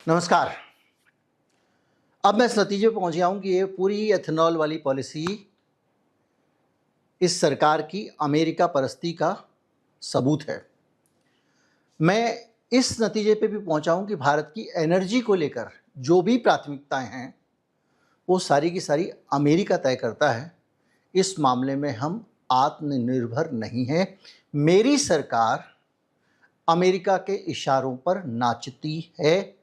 नमस्कार। अब मैं इस नतीजे पर पहुंच गया हूं कि ये पूरी एथेनॉल वाली पॉलिसी इस सरकार की अमेरिका परस्ती का सबूत है। मैं इस नतीजे पे भी पहुंचा हूं कि भारत की एनर्जी को लेकर जो भी प्राथमिकताएं हैं वो सारी की सारी अमेरिका तय करता है। इस मामले में हम आत्मनिर्भर नहीं हैं। मेरी सरकार अमेरिका के इशारों पर नाचती है,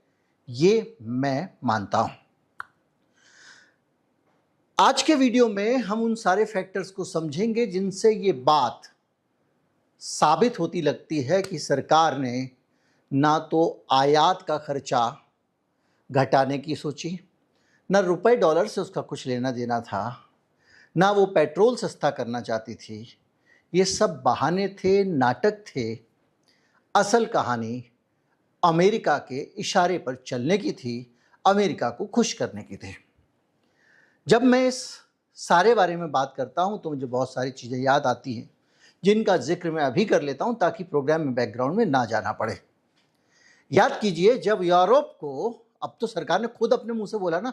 ये मैं मानता हूं। आज के वीडियो में हम उन सारे फैक्टर्स को समझेंगे जिनसे ये बात साबित होती लगती है कि सरकार ने ना तो आयात का खर्चा घटाने की सोची, ना रुपए डॉलर से उसका कुछ लेना देना था, ना वो पेट्रोल सस्ता करना चाहती थी। ये सब बहाने थे, नाटक थे। असल कहानी अमेरिका के इशारे पर चलने की थी, अमेरिका को खुश करने की थी। जब मैं इस सारे बारे में बात करता हूं तो मुझे बहुत सारी चीज़ें याद आती हैं जिनका जिक्र मैं अभी कर लेता हूं ताकि प्रोग्राम में बैकग्राउंड में ना जाना पड़े। याद कीजिए, जब यूरोप को, अब तो सरकार ने खुद अपने मुंह से बोला ना,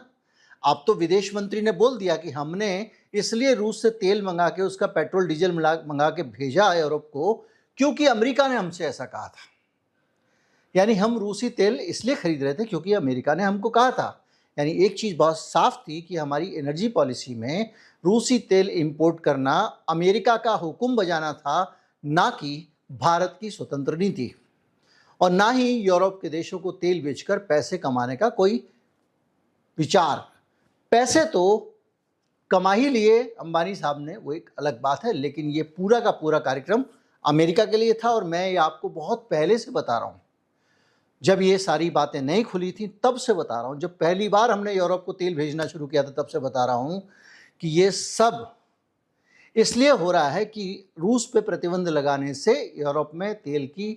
अब तो विदेश मंत्री ने बोल दिया कि हमने इसलिए रूस से तेल मंगा के उसका पेट्रोल डीजल मंगा के भेजा यूरोप को क्योंकि अमेरिका ने हमसे ऐसा कहा था। यानी हम रूसी तेल इसलिए खरीद रहे थे क्योंकि अमेरिका ने हमको कहा था। यानी एक चीज़ बहुत साफ थी कि हमारी एनर्जी पॉलिसी में रूसी तेल इंपोर्ट करना अमेरिका का हुक्म बजाना था, ना कि भारत की स्वतंत्र नीति, और ना ही यूरोप के देशों को तेल बेचकर पैसे कमाने का कोई विचार। पैसे तो कमा ही लिए अंबानी साहब ने, वो एक अलग बात है, लेकिन ये पूरा का पूरा कार्यक्रम अमेरिका के लिए था। और मैं ये आपको बहुत पहले से बता रहा हूँ, जब ये सारी बातें नहीं खुली थी तब से बता रहा हूँ। जब पहली बार हमने यूरोप को तेल भेजना शुरू किया था तब से बता रहा हूँ कि ये सब इसलिए हो रहा है कि रूस पे प्रतिबंध लगाने से यूरोप में तेल की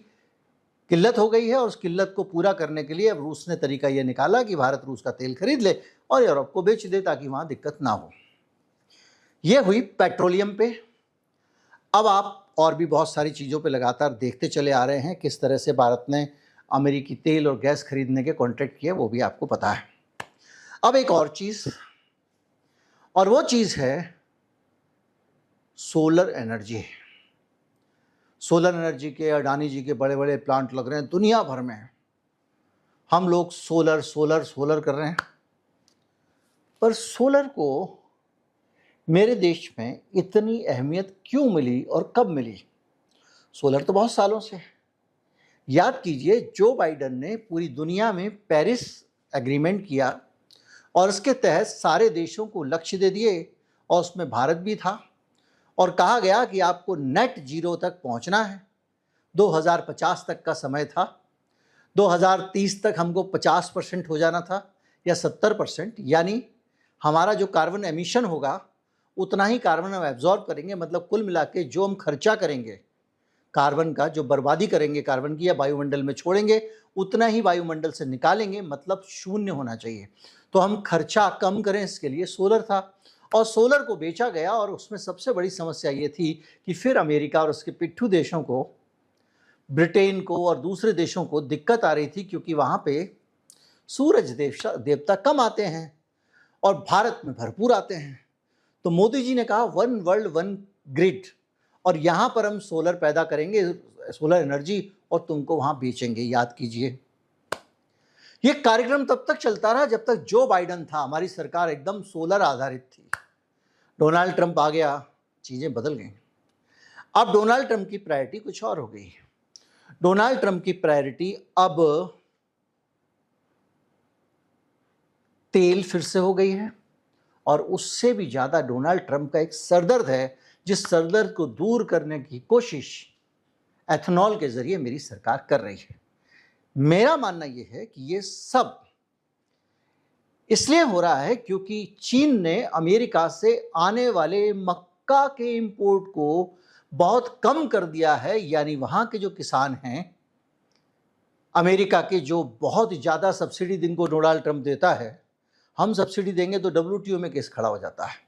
किल्लत हो गई है, और उस किल्लत को पूरा करने के लिए अब रूस ने तरीका ये निकाला कि भारत रूस का तेल खरीद ले और यूरोप को बेच दे ताकि वहाँ दिक्कत ना हो। ये हुई पेट्रोलियम पे। अब आप और भी बहुत सारी चीज़ों पे लगातार देखते चले आ रहे हैं किस तरह से भारत ने अमेरिकी तेल और गैस खरीदने के कॉन्ट्रैक्ट किए, वो भी आपको पता है। अब एक और चीज़, और वो चीज़ है सोलर एनर्जी। सोलर एनर्जी के अडानी जी के बड़े बड़े प्लांट लग रहे हैं दुनिया भर में। हम लोग सोलर सोलर सोलर कर रहे हैं, पर सोलर को मेरे देश में इतनी अहमियत क्यों मिली और कब मिली? सोलर तो बहुत सालों से। याद कीजिए, जो बाइडेन ने पूरी दुनिया में पेरिस एग्रीमेंट किया और उसके तहत सारे देशों को लक्ष्य दे दिए, और उसमें भारत भी था, और कहा गया कि आपको नेट जीरो तक पहुंचना है। 2050 तक का समय था। 2030 तक हमको 50% हो जाना था या 70%, यानी हमारा जो कार्बन एमिशन होगा उतना ही कार्बन हम एब्जॉर्ब करेंगे। मतलब कुल मिला के जो हम खर्चा करेंगे कार्बन का, जो बर्बादी करेंगे कार्बन की या वायुमंडल में छोड़ेंगे, उतना ही वायुमंडल से निकालेंगे, मतलब शून्य होना चाहिए। तो हम खर्चा कम करें, इसके लिए सोलर था, और सोलर को बेचा गया। और उसमें सबसे बड़ी समस्या ये थी कि फिर अमेरिका और उसके पिट्ठू देशों को, ब्रिटेन को और दूसरे देशों को दिक्कत आ रही थी क्योंकि वहाँ पे सूरज देवता कम आते हैं और भारत में भरपूर आते हैं। तो मोदी जी ने कहा वन वर्ल्ड वन ग्रिड, और यहाँ पर हम सोलर पैदा करेंगे, सोलर एनर्जी, और तुमको वहाँ बेचेंगे। याद कीजिए, ये कार्यक्रम तब तक चलता रहा जब तक जो बाइडेन था। हमारी सरकार एकदम सोलर आधारित थी। डोनाल्ड ट्रंप आ गया, चीज़ें बदल गई। अब डोनाल्ड ट्रंप की प्रायोरिटी कुछ और हो गई। डोनाल्ड ट्रंप की प्रायोरिटी अब तेल फिर से हो गई है, और उससे भी ज़्यादा डोनाल्ड ट्रंप का एक सरदर्द है, जिस सरदर्द को दूर करने की कोशिश एथेनॉल के जरिए मेरी सरकार कर रही है। मेरा मानना यह है कि ये सब इसलिए हो रहा है क्योंकि चीन ने अमेरिका से आने वाले मक्का के इंपोर्ट को बहुत कम कर दिया है। यानी वहाँ के जो किसान हैं, अमेरिका के, जो बहुत ज़्यादा सब्सिडी जिनको डोनाल्ड ट्रंप देता है, हम सब्सिडी देंगे तो WTO में केस खड़ा हो जाता है।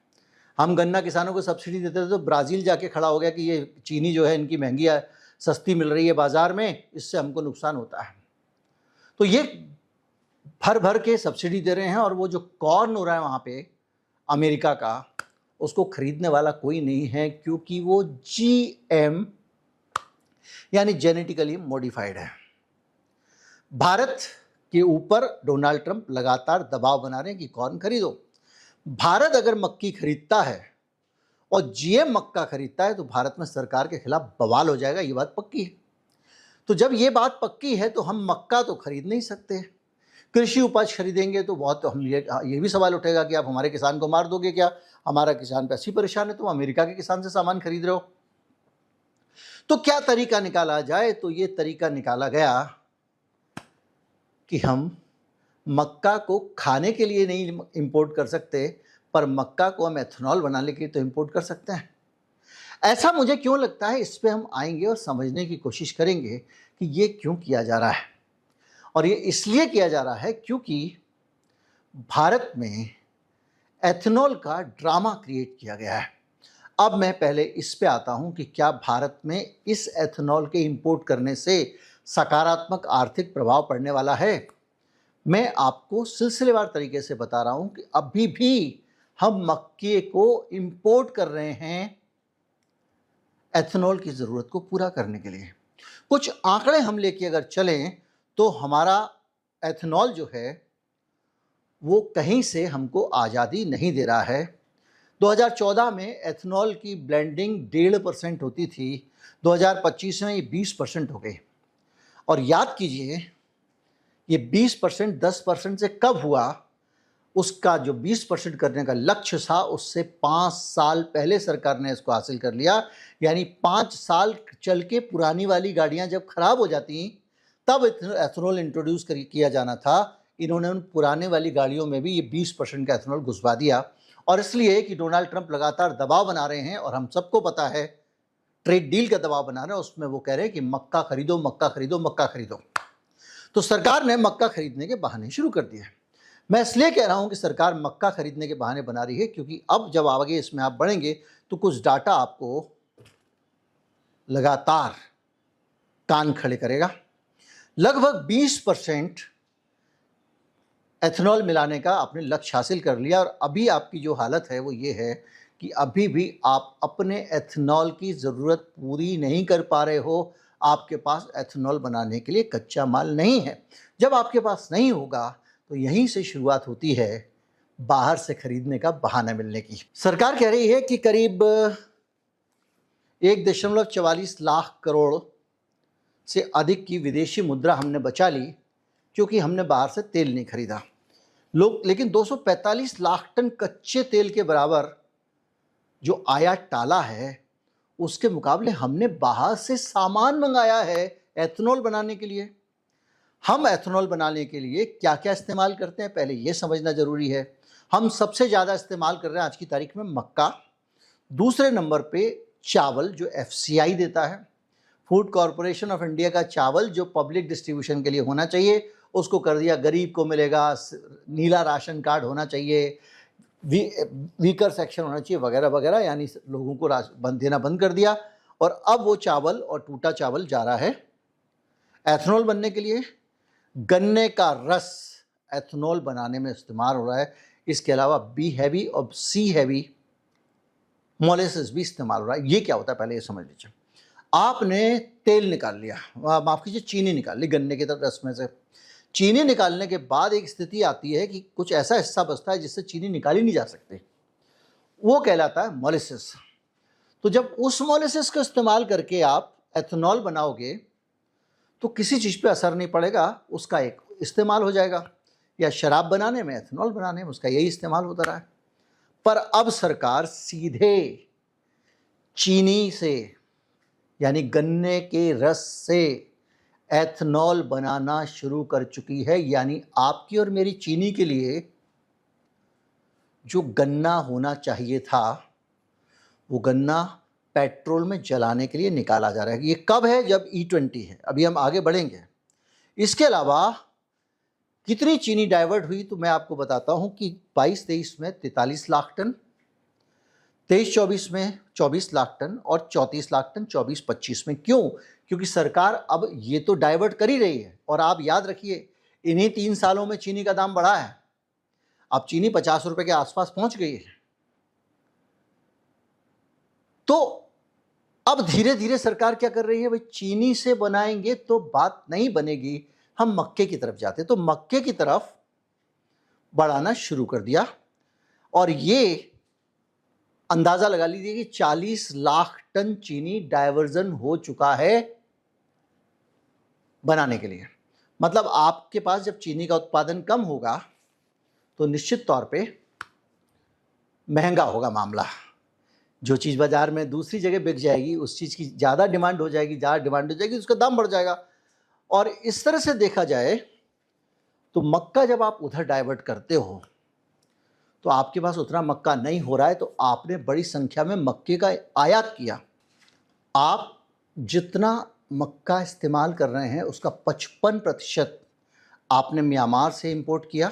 हम गन्ना किसानों को सब्सिडी देते थे तो ब्राज़ील जाके खड़ा हो गया कि ये चीनी जो है इनकी महंगी सस्ती मिल रही है बाज़ार में, इससे हमको नुकसान होता है। तो ये भर भर के सब्सिडी दे रहे हैं और वो जो कॉर्न हो रहा है वहाँ पे अमेरिका का, उसको खरीदने वाला कोई नहीं है, क्योंकि वो जीएम यानी जेनेटिकली मॉडिफाइड है। भारत के ऊपर डोनाल्ड ट्रंप लगातार दबाव बना रहे हैं कि कॉर्न खरीदो। भारत अगर मक्की खरीदता है और जीएम मक्का खरीदता है तो भारत में सरकार के खिलाफ बवाल हो जाएगा, ये बात पक्की है। तो जब ये बात पक्की है तो हम मक्का तो खरीद नहीं सकते। कृषि उपज खरीदेंगे तो बहुत हम ये भी सवाल उठेगा कि आप हमारे किसान को मार दोगे क्या? हमारा किसान पे ऐसी परेशान है, तुम अमेरिका के किसान से सामान खरीद रहे हो। तो क्या तरीका निकाला जाए? तो ये तरीका निकाला गया कि हम मक्का को खाने के लिए नहीं इंपोर्ट कर सकते, पर मक्का को हम एथेनॉल बनाने के लिए तो इंपोर्ट कर सकते हैं। ऐसा मुझे क्यों लगता है, इस पे हम आएंगे और समझने की कोशिश करेंगे कि ये क्यों किया जा रहा है। और ये इसलिए किया जा रहा है क्योंकि भारत में एथेनॉल का ड्रामा क्रिएट किया गया है। अब मैं पहले इस पे आता हूं कि क्या भारत में इस एथेनॉल के इंपोर्ट करने से सकारात्मक आर्थिक प्रभाव पड़ने वाला है। मैं आपको सिलसिलेवार तरीके से बता रहा हूं कि अभी भी हम मक्के को इंपोर्ट कर रहे हैं एथेनॉल की ज़रूरत को पूरा करने के लिए। कुछ आंकड़े हम लेके अगर चलें तो हमारा एथेनॉल जो है वो कहीं से हमको आज़ादी नहीं दे रहा है। 2014 में एथेनॉल की ब्लेंडिंग 1.5% होती थी, 2025 में ये 20% हो गई। और याद कीजिए ये 20% 10% से कब हुआ? उसका जो 20% करने का लक्ष्य था उससे 5 साल पहले सरकार ने इसको हासिल कर लिया। यानी 5 साल चल के पुरानी वाली गाड़ियां जब खराब हो जाती तब एथेनॉल इंट्रोड्यूस किया जाना था। इन्होंने उन पुराने वाली गाड़ियों में भी ये 20% का एथेनॉल घुसवा दिया। और इसलिए कि डोनाल्ड ट्रंप लगातार दबाव बना रहे हैं और हम सबको पता है ट्रेड डील का दबाव बना रहे हैं, उसमें वो कह रहे हैं कि मक्का खरीदो, मक्का खरीदो, मक्का खरीदो। तो सरकार ने मक्का खरीदने के बहाने शुरू कर दिए। मैं इसलिए कह रहा हूं कि सरकार मक्का खरीदने के बहाने बना रही है क्योंकि अब जब आगे इसमें आप बढ़ेंगे तो कुछ डाटा आपको लगातार कान खड़े करेगा। लगभग 20% एथेनॉल मिलाने का आपने लक्ष्य हासिल कर लिया और अभी आपकी जो हालत है वो ये है कि अभी भी आप अपने एथेनॉल की ज़रूरत पूरी नहीं कर पा रहे हो। आपके पास एथेनॉल बनाने के लिए कच्चा माल नहीं है। जब आपके पास नहीं होगा तो यहीं से शुरुआत होती है बाहर से खरीदने का बहाना मिलने की। सरकार कह रही है कि करीब 1.44 लाख करोड़ से अधिक की विदेशी मुद्रा हमने बचा ली क्योंकि हमने बाहर से तेल नहीं खरीदा। लेकिन 245 लाख टन कच्चे तेल के बराबर जो आयात टाला है उसके मुकाबले हमने बाहर से सामान मंगाया है एथेनॉल बनाने के लिए। हम एथेनॉल बनाने के लिए क्या क्या इस्तेमाल करते हैं पहले ये समझना ज़रूरी है। हम सबसे ज़्यादा इस्तेमाल कर रहे हैं आज की तारीख में मक्का, दूसरे नंबर पे चावल जो एफसीआई देता है, फूड कॉरपोरेशन ऑफ इंडिया का चावल जो पब्लिक डिस्ट्रीब्यूशन के लिए होना चाहिए उसको कर दिया गरीब को मिलेगा, नीला राशन कार्ड होना चाहिए, वीकर सेक्शन होना चाहिए वगैरह वगैरह, यानी लोगों को देना बंद कर दिया। और अब वो चावल और टूटा चावल जा रहा है एथेनॉल बनने के लिए। गन्ने का रस एथेनॉल बनाने में इस्तेमाल हो रहा है। इसके अलावा बी हैवी और सी हैवी मोलेसिस भी इस्तेमाल हो रहा है। ये क्या होता है पहले ये समझ लीजिए। आपने तेल निकाल लिया, माफ़ कीजिए चीनी निकाल ली गन्ने के रस में से। चीनी निकालने के बाद एक स्थिति आती है कि कुछ ऐसा हिस्सा बचता है जिससे चीनी निकाली नहीं जा सकती, वो कहलाता है मोलेसिस। तो जब उस मोलेसिस का इस्तेमाल करके आप एथेनॉल बनाओगे तो किसी चीज़ पे असर नहीं पड़ेगा, उसका एक इस्तेमाल हो जाएगा। या शराब बनाने में, एथेनॉल बनाने में उसका यही इस्तेमाल होता रहा है। पर अब सरकार सीधे चीनी से यानी गन्ने के रस से एथेनॉल बनाना शुरू कर चुकी है। यानी आपकी और मेरी चीनी के लिए जो गन्ना होना चाहिए था वो गन्ना पेट्रोल में जलाने के लिए निकाला जा रहा है। ये कब है? जब E20 है। अभी हम आगे बढ़ेंगे। इसके अलावा कितनी चीनी डाइवर्ट हुई तो मैं आपको बताता हूं कि 22-23 में 43 लाख टन, 23-24 में 24 लाख टन और 34 लाख टन 24-25 में। क्यों? क्योंकि सरकार अब ये तो डाइवर्ट कर ही रही है। और आप याद रखिए इन्हीं 3 सालों में चीनी का दाम बढ़ा है। अब चीनी 50 रुपए के आसपास पहुंच गई है। तो अब धीरे धीरे सरकार क्या कर रही है, भाई चीनी से बनाएंगे तो बात नहीं बनेगी, हम मक्के की तरफ जाते, तो मक्के की तरफ बढ़ाना शुरू कर दिया। और ये अंदाजा लगा लीजिए कि 40 लाख टन चीनी डायवर्जन हो चुका है बनाने के लिए। मतलब आपके पास जब चीनी का उत्पादन कम होगा तो निश्चित तौर पे महंगा होगा मामला। जो चीज़ बाजार में दूसरी जगह बिक जाएगी उस चीज़ की ज़्यादा डिमांड हो जाएगी, उसका दाम बढ़ जाएगा। और इस तरह से देखा जाए तो मक्का जब आप उधर डाइवर्ट करते हो तो आपके पास उतना मक्का नहीं हो रहा है, तो आपने बड़ी संख्या में मक्के का आयात किया। आप जितना मक्का इस्तेमाल कर रहे हैं उसका 55% आपने म्यांमार से इंपोर्ट किया,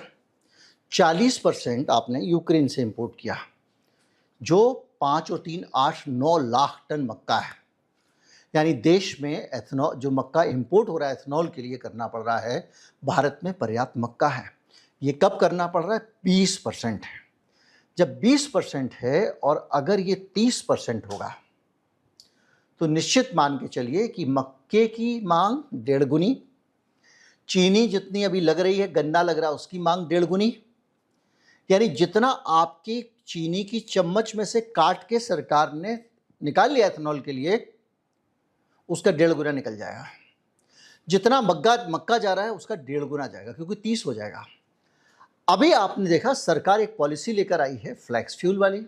40% आपने यूक्रेन से इंपोर्ट किया, जो 5 और 3 8 9 लाख टन मक्का है। यानी देश में एथनॉल, जो मक्का इंपोर्ट हो रहा है एथनॉल के लिए करना पड़ रहा है, भारत में पर्याप्त मक्का है। ये कब करना पड़ रहा है? 20% है। जब 20% है और अगर ये 30% होगा तो निश्चित मान के चलिए कि मक्के की मांग 1.5 गुनी, चीनी जितनी अभी लग रही है, गन्ना लग रहा है, उसकी मांग 1.5 गुनी। यानी जितना आपकी चीनी की चम्मच में से काट के सरकार ने निकाल लिया एथनॉल के लिए, उसका 1.5 गुना निकल जाएगा। जितना मक्का जा रहा है उसका 1.5 गुना जाएगा, क्योंकि 30 हो जाएगा। अभी आपने देखा सरकार एक पॉलिसी लेकर आई है फ्लैक्स फ्यूल वाली।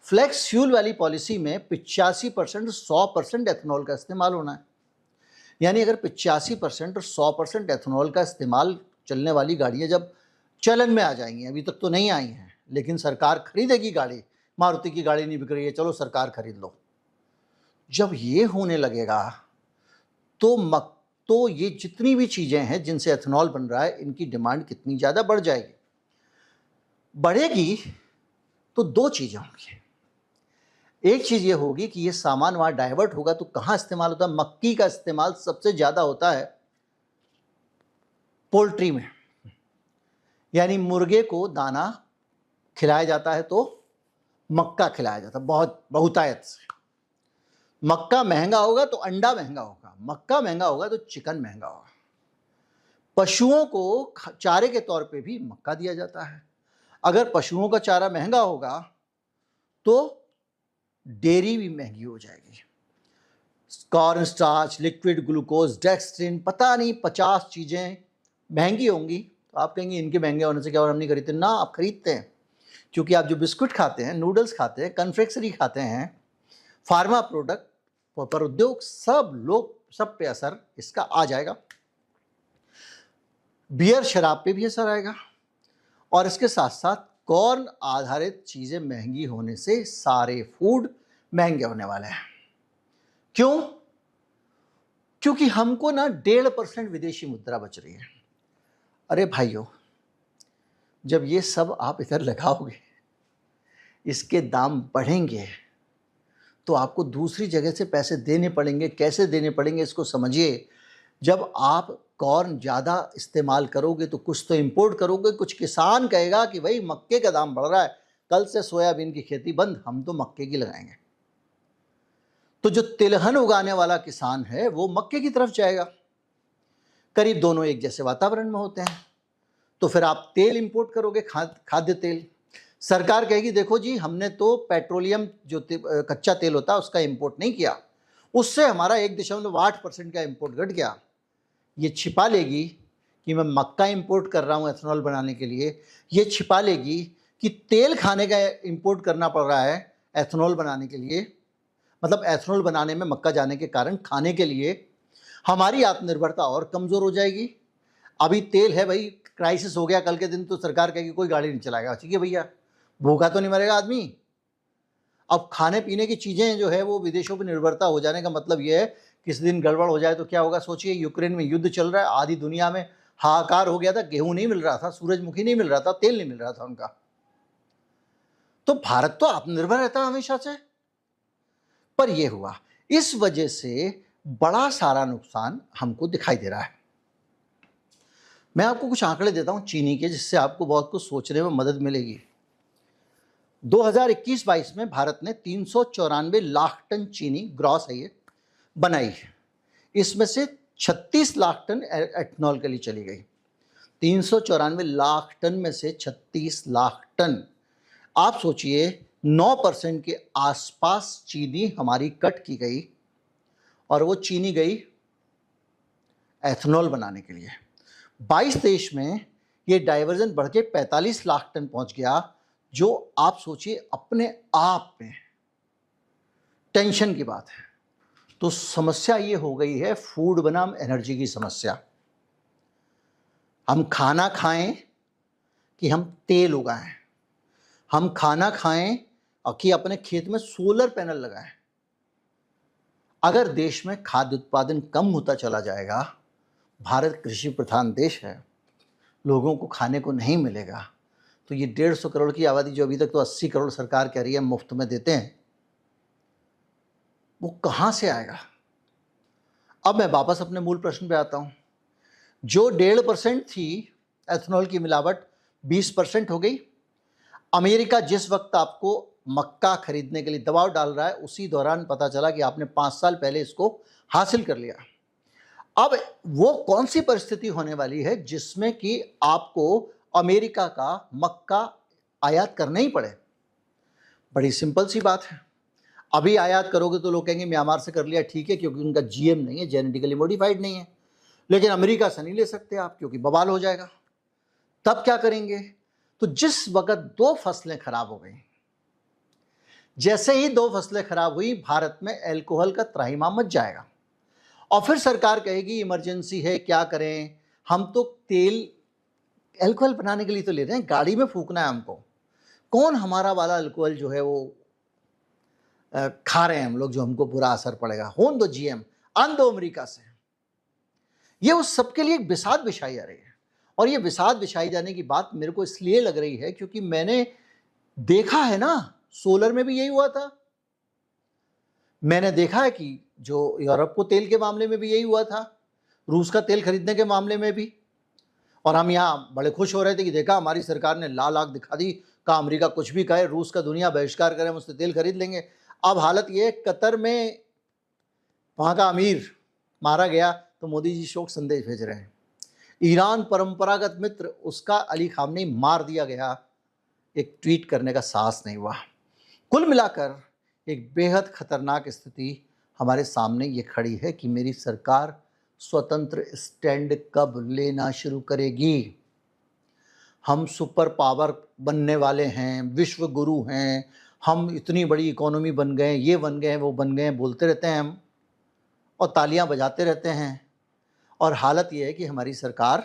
फ्लैक्स फ्यूल वाली पॉलिसी में 85% 100% एथनॉल का इस्तेमाल होना है। यानी अगर 85% और 100% एथनॉल का इस्तेमाल चलने वाली गाड़ियाँ जब चलन में आ जाएंगी, अभी तक तो नहीं आई हैं, लेकिन सरकार खरीदेगी गाड़ी, मारुति की गाड़ी नहीं बिक रही है, चलो सरकार खरीद लो। जब ये होने लगेगा तो ये जितनी भी चीज़ें हैं जिनसे एथनॉल बन रहा है, इनकी डिमांड कितनी ज़्यादा बढ़ जाएगी। बढ़ेगी तो 2 चीज़ें होंगी। एक चीज़ ये होगी कि ये सामान वहाँ डाइवर्ट होगा तो कहाँ इस्तेमाल होता है? मक्की का इस्तेमाल सबसे ज़्यादा होता है पोल्ट्री में। यानी मुर्गे को दाना खिलाया जाता है तो मक्का खिलाया जाता है, बहुतायत से। मक्का महंगा होगा तो अंडा महंगा होगा, मक्का महंगा होगा तो चिकन महंगा होगा। पशुओं को चारे के तौर पे भी मक्का दिया जाता है। अगर पशुओं का चारा महंगा होगा तो डेयरी भी महंगी हो जाएगी। Corn starch, liquid glucose, dextrin, पता नहीं 50 चीज़ें महंगी होंगी। तो आप कहेंगे इनके महंगे होने से क्या और हम नहीं खरीदते? ना, आप खरीदते हैं, क्योंकि आप जो बिस्कुट खाते हैं, नूडल्स खाते हैं, कन्फेक्शनरी खाते हैं, फार्मा प्रोडक्ट पर उद्योग, सब पे असर इसका आ जाएगा। बियर शराब पे भी असर आएगा। और इसके साथ साथ कॉर्न आधारित चीज़ें महंगी होने से सारे फूड महंगे होने वाले हैं। क्यों? क्योंकि हमको ना 1.5% विदेशी मुद्रा बच रही है। अरे भाइयों, जब ये सब आप इधर लगाओगे, इसके दाम बढ़ेंगे तो आपको दूसरी जगह से पैसे देने पड़ेंगे। कैसे देने पड़ेंगे इसको समझिए। जब आप कॉर्न ज़्यादा इस्तेमाल करोगे तो कुछ तो इंपोर्ट करोगे। कुछ किसान कहेगा कि भाई मक्के का दाम बढ़ रहा है, कल से सोयाबीन की खेती बंद, हम तो मक्के की लगाएंगे। तो जो तिलहन उगाने वाला किसान है वो मक्के की तरफ जाएगा। करीब दोनों एक जैसे वातावरण में होते हैं। तो फिर आप तेल इंपोर्ट करोगे, खाद्य तेल। सरकार कहेगी देखो जी, हमने तो पेट्रोलियम जो कच्चा तेल होता है उसका इंपोर्ट नहीं किया, उससे हमारा 1.8% का इंपोर्ट घट गया। ये छिपा लेगी कि मैं मक्का इंपोर्ट कर रहा हूँ एथनॉल बनाने के लिए। ये छिपा लेगी कि तेल खाने का इंपोर्ट करना पड़ रहा है एथनॉल बनाने के लिए। मतलब एथनॉल बनाने में मक्का जाने के कारण खाने के लिए हमारी आत्मनिर्भरता और कमज़ोर हो जाएगी। अभी तेल है भाई, क्राइसिस हो गया, कल के दिन तो सरकार कहेगी कोई गाड़ी नहीं चलाएगा। ठीक है भैया, भूखा तो नहीं मरेगा आदमी। अब खाने पीने की चीज़ें जो है वो विदेशों पर निर्भरता हो जाने का मतलब ये है किसी दिन गड़बड़ हो जाए तो क्या होगा। सोचिए, यूक्रेन में युद्ध चल रहा है, आधी दुनिया में हाहाकार हो गया था, गेहूं नहीं मिल रहा था, सूरजमुखी नहीं मिल रहा था, तेल नहीं मिल रहा था उनका। तो भारत तो आत्मनिर्भर रहता है हमेशा से, पर यह हुआ। इस वजह से बड़ा सारा नुकसान हमको दिखाई दे रहा है। मैं आपको कुछ आंकड़े देता हूं चीनी के, जिससे आपको बहुत कुछ सोचने में मदद मिलेगी। 2021-22 में भारत ने 394 लाख टन चीनी, ग्रॉस है ये, बनाई है। इसमें से 36 लाख टन एथेनॉल के लिए चली गई। 394 लाख टन में से 36 लाख टन, आप सोचिए 9% के आसपास चीनी हमारी कट की गई, और वो चीनी गई एथेनॉल बनाने के लिए। 22 देश में ये डाइवर्जन बढ़ के 45 लाख टन पहुंच गया, जो आप सोचिए अपने आप में टेंशन की बात है। तो समस्या ये हो गई है फूड बनाम एनर्जी की समस्या। हम खाना खाएं कि हम तेल उगाएं, हम खाना खाएं कि अपने खेत में सोलर पैनल लगाएं। अगर देश में खाद्य उत्पादन कम होता चला जाएगा, भारत कृषि प्रधान देश है, लोगों को खाने को नहीं मिलेगा, तो ये 150 करोड़ की आबादी, जो अभी तक तो 80 करोड़ सरकार कह रही है मुफ्त में देते हैं, वो कहाँ से आएगा? अब मैं वापस अपने मूल प्रश्न पे आता हूँ। जो 1.5% थी एथेनॉल की मिलावट, 20% हो गई। अमेरिका जिस वक्त आपको मक्का खरीदने के लिए दबाव डाल रहा है, उसी दौरान पता चला कि आपने 5 साल पहले इसको हासिल कर लिया। अब वो कौन सी परिस्थिति होने वाली है जिसमें कि आपको अमेरिका का मक्का आयात करना ही पड़े? बड़ी सिंपल सी बात है। अभी आयात करोगे तो लोग कहेंगे म्यांमार से कर लिया, ठीक है, क्योंकि उनका जीएम नहीं है, जेनेटिकली मॉडिफाइड नहीं है। लेकिन अमेरिका से नहीं ले सकते आप, क्योंकि बवाल हो जाएगा। तब क्या करेंगे? तो जिस वक्त 2 फसलें खराब हो गई, जैसे ही 2 फसलें खराब हुई, भारत में अल्कोहल का त्राहिमाम मच जाएगा। और फिर सरकार कहेगी इमरजेंसी है, क्या करें, हम तो तेल अल्कोहल बनाने के लिए तो ले रहे हैं, गाड़ी में फूकना है हमको। कौन हमारा वाला अल्कोहल जो है वो खा रहे हैं हम लोग, जो हमको बुरा असर पड़ेगा? होन दो जीएम, आन दो अमेरिका से। ये उस सबके लिए एक बिसात बिछाई जा रही है। और ये बिसात बिछाई जाने की बात मेरे को इसलिए लग रही है क्योंकि मैंने देखा है ना, सोलर में भी यही हुआ था। मैंने देखा है कि जो यूरोप को तेल के मामले में भी यही हुआ था, रूस का तेल खरीदने के मामले में भी। और हम यहाँ बड़े खुश हो रहे थे कि देखा हमारी सरकार ने लाल आग दिखा दी, कहा अमेरिका कुछ भी कहे, रूस का दुनिया बहिष्कार करे, हम उससे तेल खरीद लेंगे। अब हालत ये, कतर में वहाँ का अमीर मारा गया तो मोदी जी शोक संदेश भेज रहे हैं। ईरान परंपरागत मित्र, उसका अली खामनेई मार दिया गया, एक ट्वीट करने का साहस नहीं हुआ। कुल मिलाकर एक बेहद खतरनाक स्थिति हमारे सामने ये खड़ी है कि मेरी सरकार स्वतंत्र स्टैंड कब लेना शुरू करेगी। हम सुपर पावर बनने वाले हैं, विश्व गुरु हैं, हम इतनी बड़ी इकोनॉमी बन गए, ये बन गए, वो बन गए, बोलते रहते हैं हम और तालियां बजाते रहते हैं। और हालत ये है कि हमारी सरकार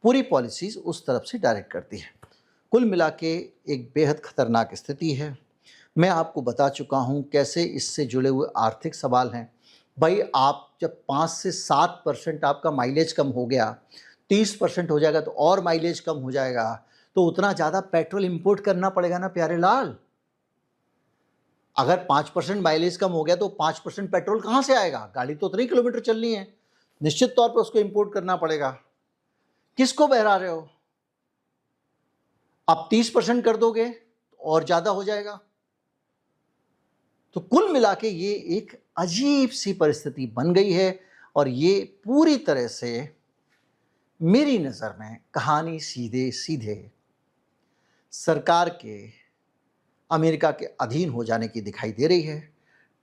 पूरी पॉलिसीज़ उस तरफ से डायरेक्ट करती है। कुल मिला के एक बेहद खतरनाक स्थिति है। मैं आपको बता चुका हूँ कैसे इससे जुड़े हुए आर्थिक सवाल हैं। भाई, आप जब 5 से 7% आपका माइलेज कम हो गया, 30% हो जाएगा तो और माइलेज कम हो जाएगा, तो उतना ज़्यादा पेट्रोल इंपोर्ट करना पड़ेगा ना प्यारे लाल। अगर 5% माइलेज कम हो गया तो 5% पेट्रोल कहाँ से आएगा? गाड़ी तो उतने किलोमीटर चलनी है, निश्चित तौर पर उसको इंपोर्ट करना पड़ेगा। किसको बहरा रहे हो? आप 30% कर दोगे तो और ज़्यादा हो जाएगा। तो कुल मिला के ये एक अजीब सी परिस्थिति बन गई है, और ये पूरी तरह से मेरी नज़र में कहानी सीधे सीधे सरकार के अमेरिका के अधीन हो जाने की दिखाई दे रही है।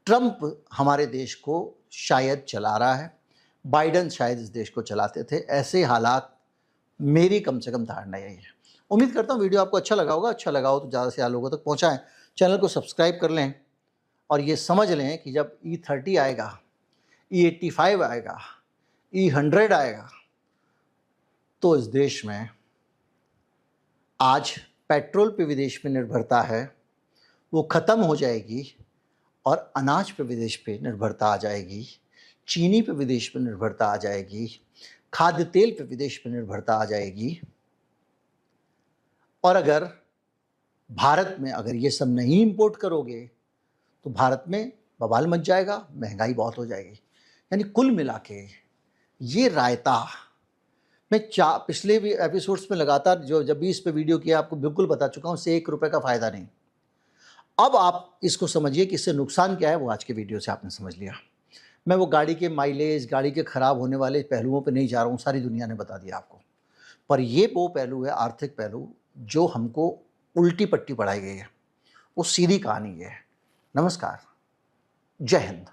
ट्रंप हमारे देश को शायद चला रहा है, बाइडन शायद इस देश को चलाते थे। ऐसे हालात मेरी कम से कम धारणा यही है। उम्मीद करता हूँ वीडियो आपको अच्छा लगा होगा। अच्छा लगा हो तो ज़्यादा से ज़्यादा लोगों तक पहुँचाएँ, चैनल को सब्सक्राइब कर लें, और ये समझ लें कि जब E30 आएगा, E85 आएगा, E100 आएगा, तो इस देश में आज पेट्रोल पे विदेश में निर्भरता है वो ख़त्म हो जाएगी, और अनाज पे विदेश पे निर्भरता आ जाएगी, चीनी पे विदेश पे निर्भरता आ जाएगी, खाद्य तेल पे विदेश पे निर्भरता आ जाएगी। और अगर भारत में अगर ये सब नहीं इंपोर्ट करोगे तो भारत में बवाल मच जाएगा, महंगाई बहुत हो जाएगी। यानी कुल मिला के ये रायता, मैं पिछले भी एपिसोड्स में लगातार जब भी इस पे वीडियो किया आपको बिल्कुल बता चुका हूँ, इससे 1 रुपये का फ़ायदा नहीं। अब आप इसको समझिए कि इससे नुकसान क्या है, वो आज के वीडियो से आपने समझ लिया। मैं वो गाड़ी के माइलेज, गाड़ी के ख़राब होने वाले पहलुओं पे नहीं जा रहा हूँ, सारी दुनिया ने बता दिया आपको। पर ये वो पहलू है, आर्थिक पहलू, जो हमको उल्टी पट्टी पढ़ाई गई है, वो सीधी कहानी ये है। नमस्कार, जय हिंद।